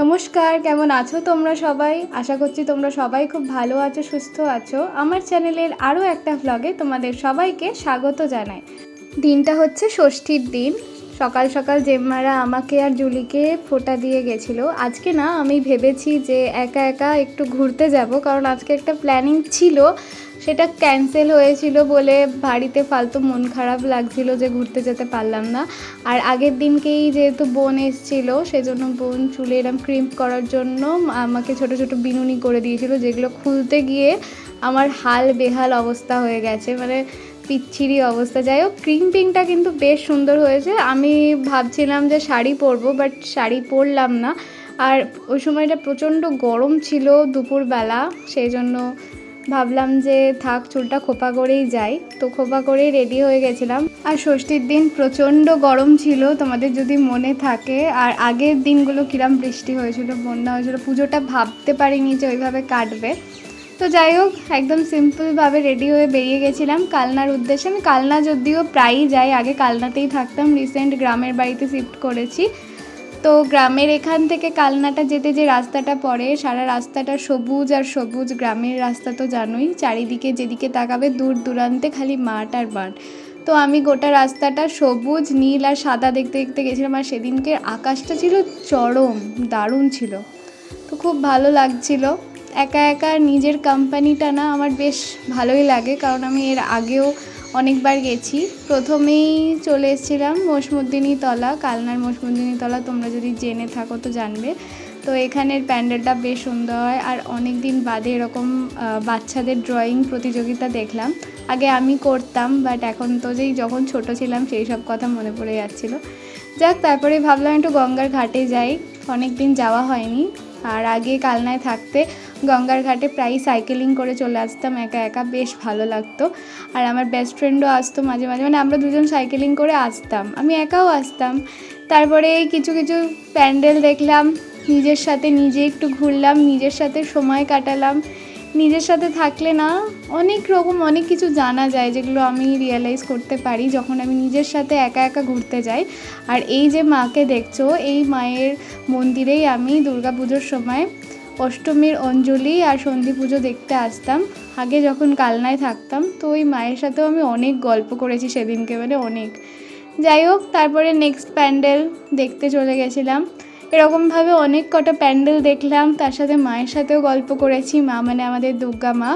নমস্কার, কেমন আছো তোমরা সবাই? আশা করছি তোমরা সবাই খুব ভালো আছো, সুস্থ আছো। আমার চ্যানেলের আরও একটা ভ্লগে তোমাদের সবাইকে স্বাগত জানাই। দিনটা হচ্ছে ষষ্ঠীর দিন। সকাল সকাল জেম্মারা আমাকে আর জুলিকে ফোঁটা দিয়ে গেছিলো। আজকে না, আমি ভেবেছি যে একা একা একটু ঘুরতে যাব, কারণ আজকে একটা প্ল্যানিং ছিল, সেটা ক্যান্সেল হয়েছিল বলে বাড়িতে ফালতু মন খারাপ লাগছিল যে ঘুরতে যেতে পারলাম না। আর আগের দিনকেই যেহেতু বোন এসেছিলো, সেজন্য বোন চুলে এরম ক্রিম্প করার জন্য আমাকে ছোট ছোট বিনুনি করে দিয়েছিল, যেগুলো খুলতে গিয়ে আমার হাল বেহাল অবস্থা হয়ে গেছে, মানে পিচ্ছিরি অবস্থা। যাই হোক, ক্রিম্পিংটা কিন্তু বেশ সুন্দর হয়েছে। আমি ভাবছিলাম যে শাড়ি পরবো, বাট শাড়ি পরলাম না। আর ওই সময়টা প্রচণ্ড গরম ছিল দুপুরবেলা, সেই জন্য ভাবলাম যে থাক, চুলটা খোপা করেই যাই। তো খোপা করেই রেডি হয়ে গেছিলাম। আর ষষ্ঠীর দিন প্রচণ্ড গরম ছিল, তোমাদের যদি মনে থাকে। আর আগের দিনগুলো কিরম বৃষ্টি হয়েছিল, বন্যা হয়েছিল, পুজোটা ভাবতে পারিনি যে ওইভাবে কাটবে। তো যাই হোক, একদম সিম্পলভাবে রেডি হয়ে বেরিয়ে গেছিলাম কালনার উদ্দেশ্যে। আমি কালনা যদিও প্রায়ই যাই, আগে কালনাতেই থাকতাম, রিসেন্ট গ্রামের বাড়িতে শিফট করেছি। তো গ্রামের এখান থেকে কালনাটা যেতে যে রাস্তাটা পড়ে, সারা রাস্তাটা সবুজ আর সবুজ। গ্রামের রাস্তা তো জানোই, চারিদিকে যেদিকে তাকাবে দূর দূরান্তে খালি মাঠ আর মাঠ। তো আমি গোটা রাস্তাটা সবুজ, নীল আর সাদা দেখতে দেখতে গেছিলাম। আর সেদিনকে আকাশটা ছিল চরম দারুণ ছিল, তো খুব ভালো লাগছিল। একা একা নিজের কোম্পানিটা না আমার বেশ ভালোই লাগে, কারণ আমি এর আগেও অনেকবার গেছি। প্রথমেই চলে এসেছিলাম মসমুদ্দিনী তলা, কালনার মসমুদ্দিনী তলা, তোমরা যদি জেনে থাকো তো জানবে। তো এখানের প্যান্ডেলটা বেশ সুন্দর হয়। আর অনেক দিন বাদে এরকম বাচ্চাদের ড্রয়িং প্রতিযোগিতা দেখলাম। আগে আমি করতাম, বাট এখন তো যেই যখন ছোট ছিলাম সেই সব কথা মনে পড়ে যাচ্ছিলো। যাক, তারপরে ভাবলাম একটু গঙ্গার ঘাটে যাই, অনেক দিন যাওয়া হয়নি। আর আগে কালনায় থাকতে গঙ্গার ঘাটে প্রায়ই সাইকেলিং করে চলে আসতাম একা একা, বেশ ভালো লাগতো। আর আমার বেস্ট ফ্রেন্ডও আসতো মাঝে মাঝে, মানে আমরা দুজন সাইকেলিং করে আসতাম, আমি একাও আসতাম। তারপরে কিছু কিছু প্যান্ডেল দেখলাম, নিজের সাথে নিজে একটু ঘুরলাম, নিজের সাথে সময় কাটালাম। নিজের সাথে থাকলে না অনেক রকম অনেক কিছু জানা যায়, যেগুলো আমি রিয়েলাইজ করতে পারি যখন আমি নিজের সাথে একা একা ঘুরতে যাই। আর এই যে মাকে দেখছো, এই মায়ের মন্দিরেই আমি দুর্গাপুজোর সময় অষ্টমীর অঞ্জলি আর সন্ধি পুজো দেখতে আসতাম আগে, যখন কালনায় থাকতাম। তো ওই মায়ের সাথেও আমি অনেক গল্প করেছি সেদিনকে, মানে অনেক। যাই হোক, তারপরে নেক্সট প্যান্ডেল দেখতে চলে গেছিলাম। এরকমভাবে অনেক কটা প্যান্ডেল দেখলাম, তার সাথে মায়ের সাথেও গল্প করেছি। মা মানে আমাদের দুর্গা মা।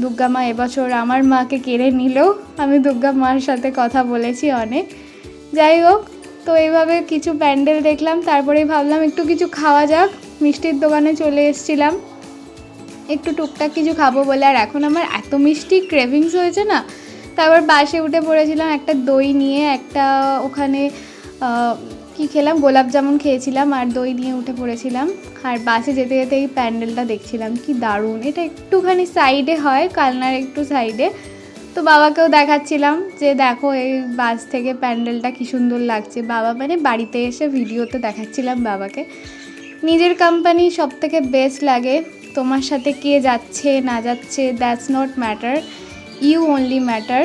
দুর্গা মা এবছর আমার মাকে কেড়ে নিলেও আমি দুর্গা মার সাথে কথা বলেছি অনেক। যাই হোক, তো এইভাবে কিছু প্যান্ডেল দেখলাম, তারপরেই ভাবলাম একটু কিছু খাওয়া যাক। মিষ্টির দোকানে চলে এসেছিলাম একটু টুকটাক কিছু খাবো বলে। আর এখন আমার এত মিষ্টি ক্রেভিংস হয়েছে না, তারপর বাসে উঠে পড়েছিলাম একটা দই নিয়ে। একটা ওখানে কি খেলাম, গোলাপ জামুন খেয়েছিলাম আর দই নিয়ে উঠে পড়েছিলাম। আর বাসে যেতে যেতে এই প্যান্ডেলটা দেখছিলাম, কি দারুণ। এটা একটুখানি সাইডে হয়, কালনার একটু সাইডে। তো বাবাকেও দেখাচ্ছিলাম যে দেখো এই বাস থেকে প্যান্ডেলটা কী সুন্দর লাগছে। বাবা মানে বাড়িতে এসে ভিডিওতে দেখাচ্ছিলাম বাবাকে। নিজের কোম্পানি সব থেকে বেস্ট লাগে। তোমার সাথে কে যাচ্ছে না যাচ্ছে, that's not matter, you only matter.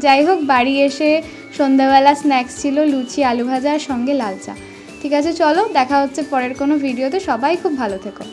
যাই হোক, বাড়ি এসে সন্ধ্যাবেলা স্ন্যাক্স ছিল লুচি, আলু ভাজা আর সঙ্গে লাল চা। ঠিক আছে, চলো দেখা হচ্ছে পরের কোনো ভিডিওতে। সবাই খুব ভালো থেকো।